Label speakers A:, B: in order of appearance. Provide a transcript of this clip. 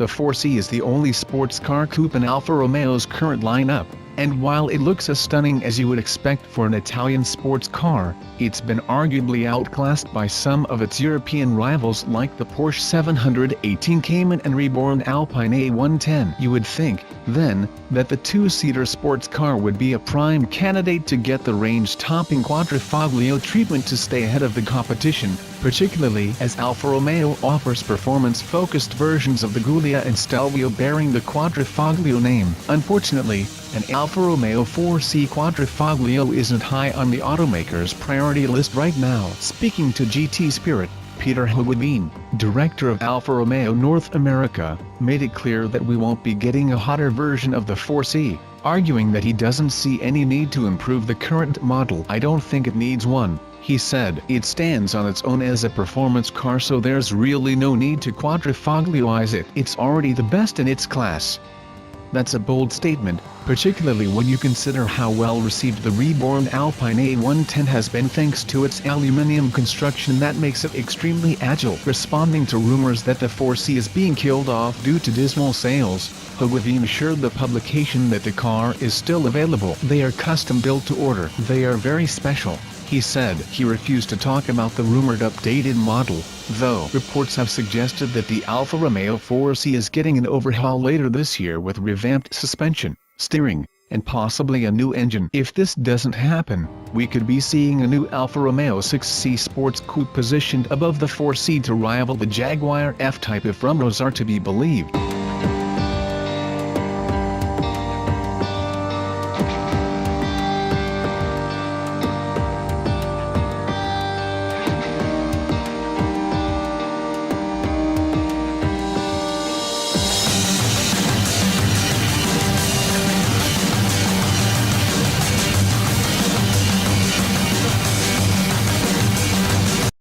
A: The 4C is the only sports car coupe in Alfa Romeo's current lineup, and while it looks as stunning as you would expect for an Italian sports car, it's been arguably outclassed by some of its European rivals like the Porsche 718 Cayman and reborn Alpine A110. You would think, then, that the two-seater sports car would be a prime candidate to get the range-topping Quadrifoglio treatment to stay ahead of the competition, particularly as Alfa Romeo offers performance-focused versions of the Gulia and Stelvio bearing the Quadrifoglio name. Unfortunately, an Alfa Romeo 4C Quadrifoglio isn't high on the automaker's priority list right now. Speaking to GT Spirit, Pieter Hogeveen, director of Alfa Romeo North America, made it clear that we won't be getting a hotter version of the 4C, arguing that he doesn't see any need to improve the current model. "I don't think it needs one," he said. "It stands on its own as a performance car, so there's really no need to Quadrifoglio-ize it. It's already the best in its class." That's a bold statement, particularly when you consider how well received the reborn Alpine A110 has been thanks to its aluminium construction that makes it extremely agile. Responding to rumors that the 4C is being killed off due to dismal sales, Hogeveen assured the publication that the car is still available. "They are custom built to order. They are very special," he said. He refused to talk about the rumored updated model, though reports have suggested that the Alfa Romeo 4C is getting an overhaul later this year with revamped suspension, steering, and possibly a new engine. If this doesn't happen, we could be seeing a new Alfa Romeo 6C sports coupe positioned above the 4C to rival the Jaguar F-Type if rumors are to be believed.